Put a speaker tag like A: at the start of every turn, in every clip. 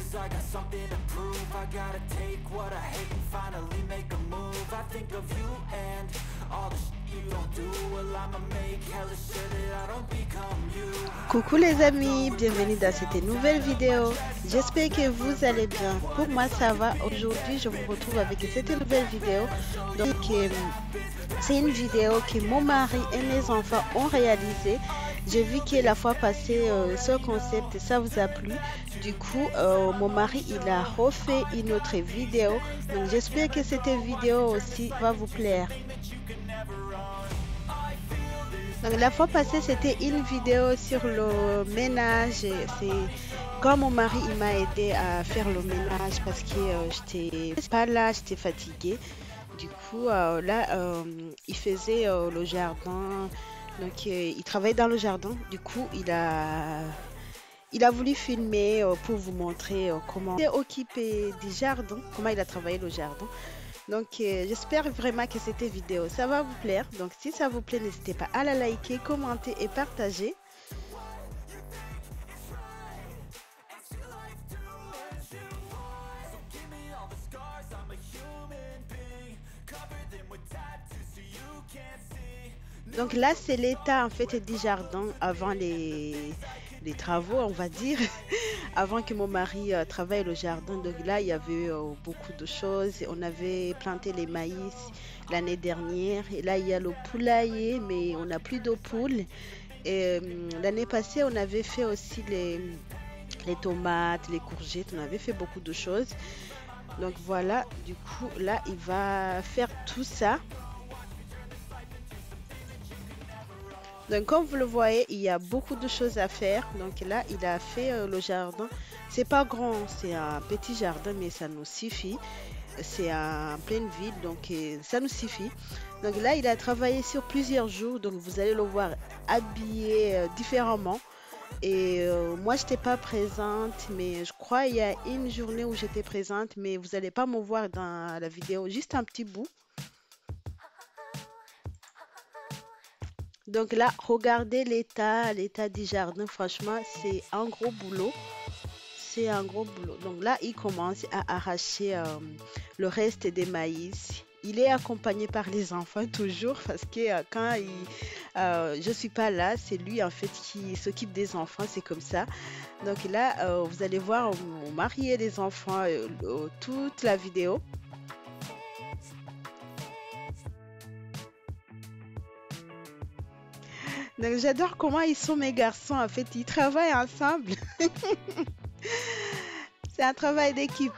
A: cause I got something to prove. I gotta take what I hate and finally make a move. I think of you and all the shit you don't do. Well, I'ma make hella sure that I don't become you.
B: Coucou les amis, bienvenue dans cette nouvelle vidéo. J'espère que vous allez bien. Pour moi ça va. Aujourd'hui je vous retrouve avec cette nouvelle vidéo. Donc c'est une vidéo que mon mari et mes enfants ont réalisé. J'ai vu que la fois passée ce concept ça vous a plu. Du coup mon mari il a refait une autre vidéo. Donc j'espère que cette vidéo aussi va vous plaire. Donc la fois passée c'était une vidéo sur le ménage. C'est quand mon mari il m'a aidé à faire le ménage parce que j'étais pas là, j'étais fatiguée. Du coup là il faisait le jardin. Donc il travaille dans le jardin. Du coup il a voulu filmer pour vous montrer comment il s'est occupé du jardin, comment il a travaillé le jardin. Donc j'espère vraiment que cette vidéo ça va vous plaire. Donc si ça vous plaît, n'hésitez pas à la liker, commenter et partager. Donc là c'est l'état en fait du jardin avant les travaux on va dire. Avant que mon mari travaille le jardin. Donc là il y avait beaucoup de choses. On avait planté les maïs l'année dernière et là il y a le poulailler mais on n'a plus de poules. Et l'année passée on avait fait aussi les tomates, les courgettes, on avait fait beaucoup de choses. Donc voilà, du coup là il va faire tout ça. Donc comme vous le voyez, il y a beaucoup de choses à faire. Donc là, il a fait le jardin. C'est pas grand, c'est un petit jardin, mais ça nous suffit. C'est en pleine ville, donc ça nous suffit. Donc là, il a travaillé sur plusieurs jours. Donc vous allez le voir habillé différemment. Et moi, je n'étais pas présente, mais je crois il y a une journée où j'étais présente, mais vous n'allez pas me voir dans la vidéo, juste un petit bout. Donc là, regardez l'état du jardin. Franchement, c'est un gros boulot. C'est un gros boulot. Donc là, il commence à arracher le reste des maïs. Il est accompagné par les enfants toujours parce que quand je suis pas là, c'est lui en fait qui s'occupe des enfants. C'est comme ça. Donc là, vous allez voir mon mari et les enfants toute la vidéo. Donc j'adore comment ils sont mes garçons en fait, ils travaillent ensemble. C'est un travail d'équipe.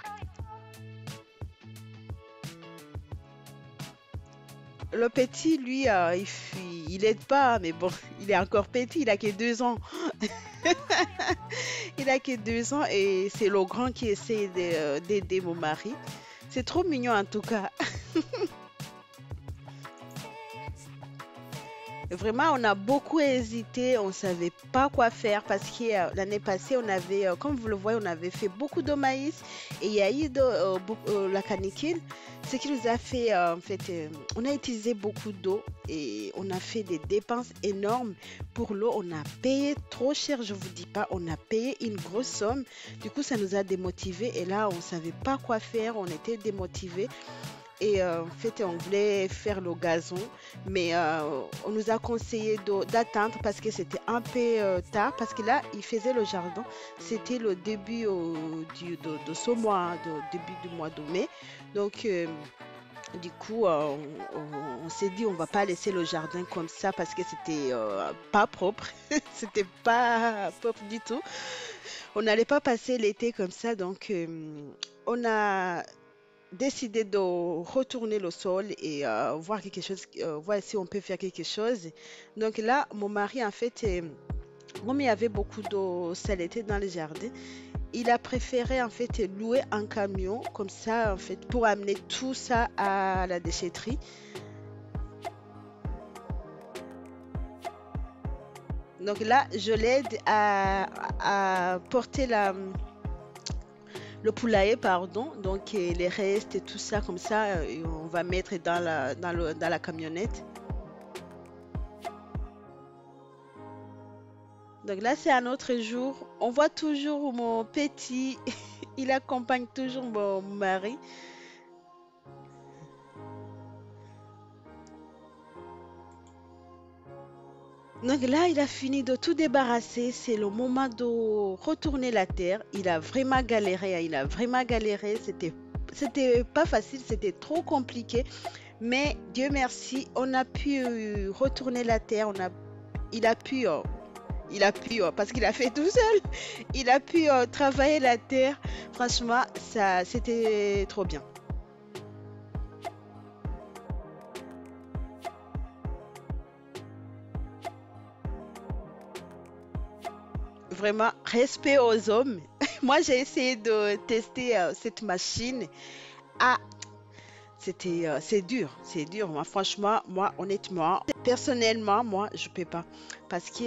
B: Le petit, lui, il aide pas, mais bon, il est encore petit, il a que 2 ans. Il a que 2 ans et c'est le grand qui essaie d'aider mon mari. C'est trop mignon en tout cas. Vraiment, on a beaucoup hésité, on ne savait pas quoi faire parce que l'année passée, on avait, comme vous le voyez, on avait fait beaucoup de maïs et il y a eu la canicule. Ce qui nous a fait, en fait, on a utilisé beaucoup d'eau et on a fait des dépenses énormes pour l'eau. On a payé trop cher, je vous dis pas, on a payé une grosse somme. Du coup, ça nous a démotivés et là, on ne savait pas quoi faire, on était démotivés. Et en fait, on voulait faire le gazon, mais on nous a conseillé d'attendre parce que c'était un peu tard, parce que là, il faisait le jardin. C'était le début de ce mois, début du mois de mai. Donc, du coup, on s'est dit, on va pas laisser le jardin comme ça parce que c'était pas propre. C'était pas propre du tout. On n'allait pas passer l'été comme ça, donc on a décidé de retourner le sol et voir quelque chose, voir si on peut faire quelque chose. Donc là, mon mari, en fait, comme il y avait beaucoup de saleté dans le jardin, il a préféré en fait louer un camion comme ça, en fait, pour amener tout ça à la déchetterie. Donc là, je l'aide à porter le poulailler, pardon, donc les restes et tout ça comme ça, on va mettre dans la camionnette. Donc là, c'est un autre jour. On voit toujours mon petit, Il accompagne toujours mon mari. Donc là, il a fini de tout débarrasser. C'est le moment de retourner la terre. Il a vraiment galéré, hein. Il a vraiment galéré. C'était pas facile, c'était trop compliqué. Mais Dieu merci, on a pu retourner la terre. Il a pu, parce qu'il a fait tout seul. Il a pu travailler la terre. Franchement, ça, c'était trop bien. Vraiment, respect aux hommes. Moi, j'ai essayé de tester cette machine. Ah, c'est dur, c'est dur. Moi, franchement, moi, honnêtement, personnellement, moi, je peux pas. Parce que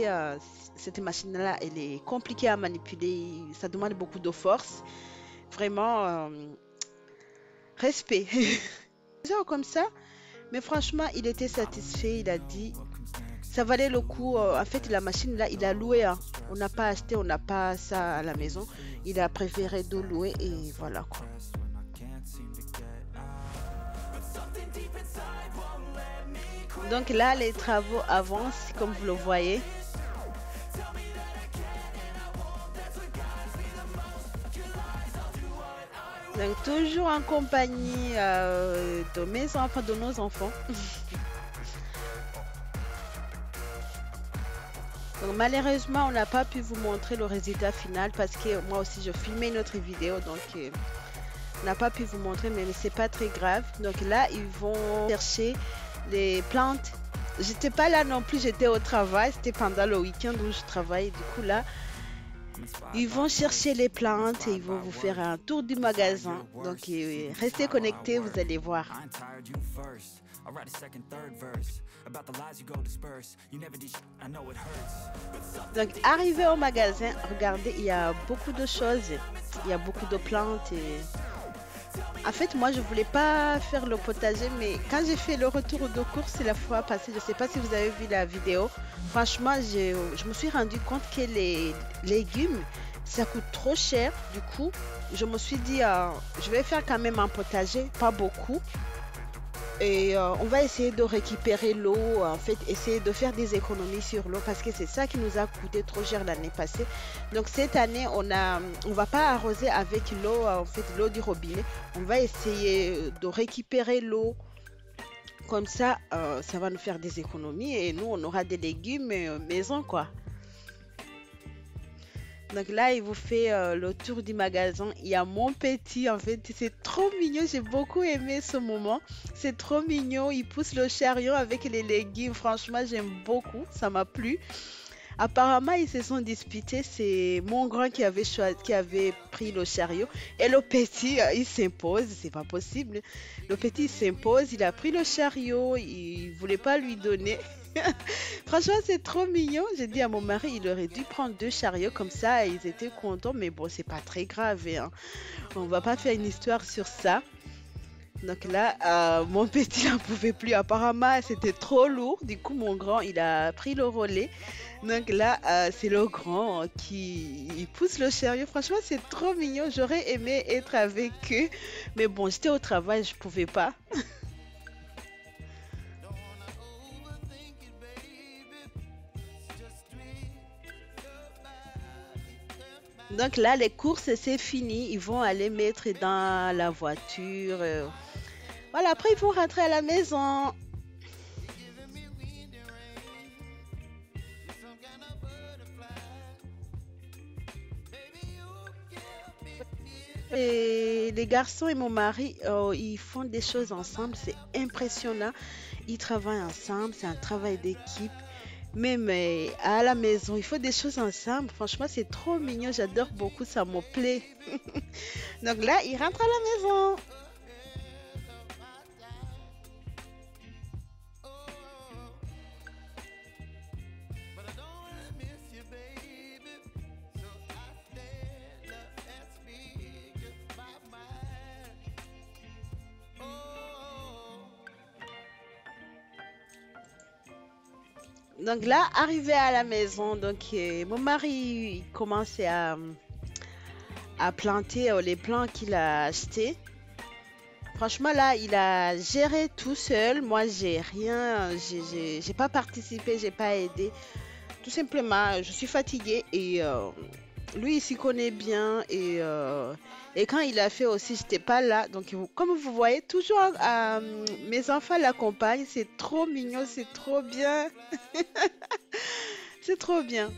B: cette machine-là, elle est compliquée à manipuler. Ça demande beaucoup de force. Vraiment, respect. Genre comme ça. Mais franchement, il était satisfait. Il a dit, ça valait le coup. En fait, la machine là, il a loué, hein. On n'a pas acheté, on n'a pas ça à la maison. Il a préféré de louer et voilà quoi. Donc là, les travaux avancent, comme vous le voyez. Donc toujours en compagnie de mes enfants, de nos enfants. Donc malheureusement, on n'a pas pu vous montrer le résultat final parce que moi aussi, je filmais une autre vidéo. Donc on n'a pas pu vous montrer, mais c'est pas très grave. Donc là, ils vont chercher les plantes. J'étais pas là non plus, j'étais au travail. C'était pendant le week-end où je travaillais. Du coup, là, ils vont chercher les plantes et ils vont vous faire un tour du magasin. Donc, restez connectés, vous allez voir. Donc, arrivé au magasin, regardez, il y a beaucoup de choses. Il y a beaucoup de plantes et en fait, moi, je voulais pas faire le potager, mais quand j'ai fait le retour de course la fois passée, je sais pas si vous avez vu la vidéo, franchement, je me suis rendu compte que les légumes, ça coûte trop cher. Du coup, je me suis dit, je vais faire quand même un potager, pas beaucoup. Et on va essayer de récupérer l'eau, en fait, essayer de faire des économies sur l'eau parce que c'est ça qui nous a coûté trop cher l'année passée. Donc cette année, on va pas arroser avec l'eau, en fait, l'eau du robinet. On va essayer de récupérer l'eau. Comme ça va nous faire des économies et nous, on aura des légumes maison, quoi. Donc là, il vous fait le tour du magasin. Il y a mon petit, en fait, c'est trop mignon. J'ai beaucoup aimé ce moment. C'est trop mignon. Il pousse le chariot avec les légumes. Franchement, j'aime beaucoup. Ça m'a plu. Apparemment, ils se sont disputés. C'est mon grand qui avait pris le chariot. Et le petit, il s'impose. C'est pas possible. Le petit il s'impose. Il a pris le chariot. Il voulait pas lui donner. Franchement, c'est trop mignon. J'ai dit à mon mari, il aurait dû prendre deux chariots comme ça. Et ils étaient contents. Mais bon, c'est pas très grave, hein. On va pas faire une histoire sur ça. Donc là, mon petit n'en pouvait plus. Apparemment, c'était trop lourd. Du coup, mon grand, il a pris le relais. Donc là, c'est le grand qui il pousse le chariot. Franchement, c'est trop mignon. J'aurais aimé être avec eux. Mais bon, j'étais au travail, je pouvais pas. Donc là, les courses, c'est fini. Ils vont aller mettre dans la voiture. Voilà, après, ils vont rentrer à la maison. Et les garçons et mon mari, ils font des choses ensemble. C'est impressionnant. Ils travaillent ensemble. C'est un travail d'équipe. Même à la maison, il faut des choses ensemble. Franchement, c'est trop mignon. J'adore beaucoup. Ça me plaît. Donc là, ils rentrent à la maison. Donc là, arrivé à la maison, donc mon mari il commence à planter les plants qu'il a achetés. Franchement, là, il a géré tout seul. Moi, j'ai rien, j'ai pas participé, j'ai pas aidé. Tout simplement, je suis fatiguée et lui, il s'y connaît bien et quand il a fait aussi, j'étais pas là. Donc, comme vous voyez, toujours mes enfants l'accompagnent. C'est trop mignon, c'est trop bien, c'est trop bien.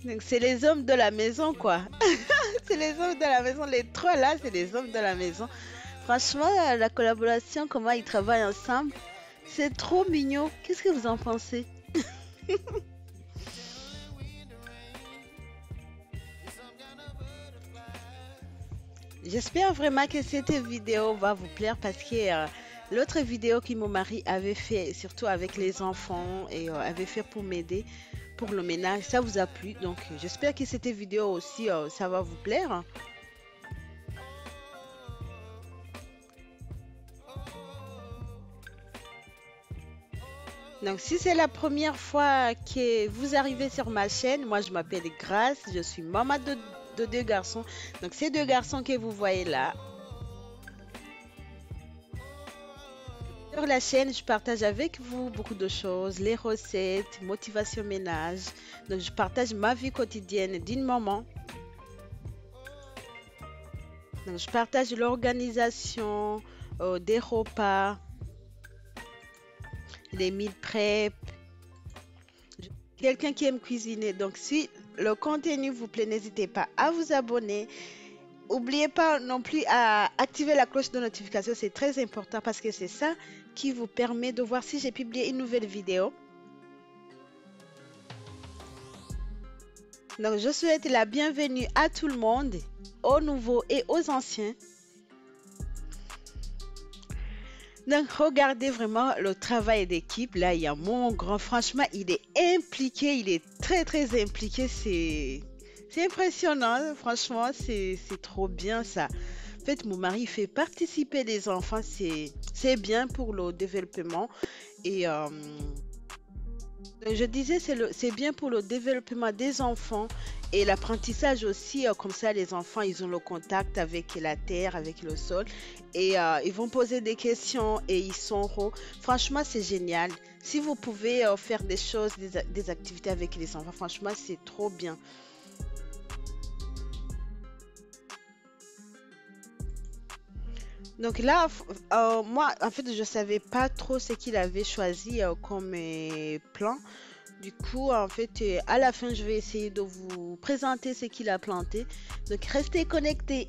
B: Donc, c'est les hommes de la maison, quoi. C'est les hommes de la maison. Les trois là, c'est les hommes de la maison. Franchement, la collaboration, comment ils travaillent ensemble, c'est trop mignon. Qu'est-ce que vous en pensez? J'espère vraiment que cette vidéo va vous plaire parce que l'autre vidéo que mon mari avait fait, surtout avec les enfants et avait fait pour m'aider pour le ménage, ça vous a plu. Donc, j'espère que cette vidéo aussi, ça va vous plaire. Donc, si c'est la première fois que vous arrivez sur ma chaîne, moi je m'appelle Grace, je suis maman de deux garçons. Donc, ces deux garçons que vous voyez là, sur la chaîne, je partage avec vous beaucoup de choses, les recettes, motivation ménage. Donc, je partage ma vie quotidienne d'une maman. Donc, je partage l'organisation des repas, les meal prep. Quelqu'un qui aime cuisiner. Donc, si le contenu vous plaît, n'hésitez pas à vous abonner. N'oubliez pas non plus à activer la cloche de notification. C'est très important parce que c'est ça qui vous permet de voir si j'ai publié une nouvelle vidéo. Donc, je souhaite la bienvenue à tout le monde, aux nouveaux et aux anciens. Donc, regardez vraiment le travail d'équipe. Là, il y a mon grand. Franchement, il est impliqué. Il est très, très impliqué. C'est impressionnant. Franchement, c'est trop bien ça. En fait, mon mari fait participer les enfants. C'est bien pour le développement. Et je disais, c'est bien pour le développement des enfants et l'apprentissage aussi. Comme ça, les enfants, ils ont le contact avec la terre, avec le sol. Et ils vont poser des questions et ils sauront. Franchement, c'est génial. Si vous pouvez faire des choses, des activités avec les enfants, franchement, c'est trop bien. Donc là, moi, en fait, je savais pas trop ce qu'il avait choisi comme plan. Du coup, en fait, à la fin, je vais essayer de vous présenter ce qu'il a planté. Donc, restez connectés.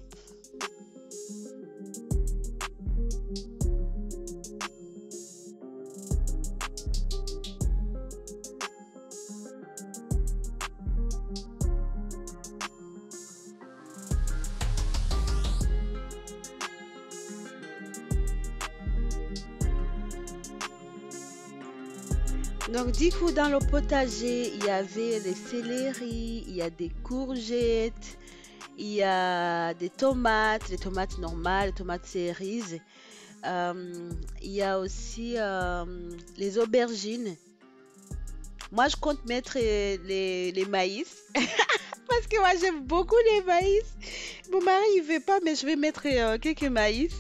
B: Donc, du coup, dans le potager, il y avait les céleris, il y a des courgettes, il y a des tomates, les tomates normales, les tomates cerises. Il y a aussi les aubergines. Moi, je compte mettre les maïs parce que moi, j'aime beaucoup les maïs. Mon mari, il veut pas, mais je vais mettre quelques maïs.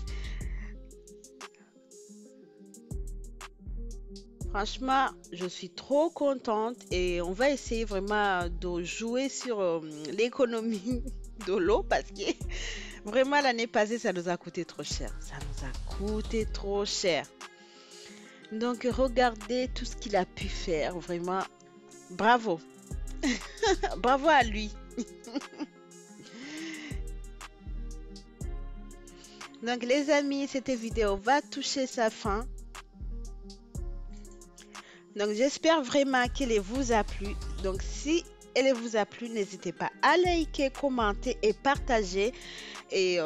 B: Franchement, je suis trop contente et on va essayer vraiment de jouer sur l'économie de l'eau parce que vraiment l'année passée, ça nous a coûté trop cher. Ça nous a coûté trop cher. Donc, regardez tout ce qu'il a pu faire. Vraiment, bravo. Bravo à lui. Donc, les amis, cette vidéo va toucher sa fin. Donc, j'espère vraiment qu'elle vous a plu. Donc, si elle vous a plu, n'hésitez pas à liker, commenter et partager. Et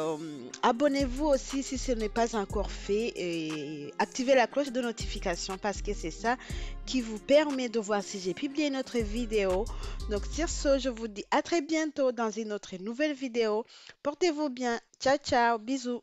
B: abonnez-vous aussi si ce n'est pas encore fait. Et activez la cloche de notification parce que c'est ça qui vous permet de voir si j'ai publié une autre vidéo. Donc, sur ce, je vous dis à très bientôt dans une autre nouvelle vidéo. Portez-vous bien. Ciao, ciao. Bisous.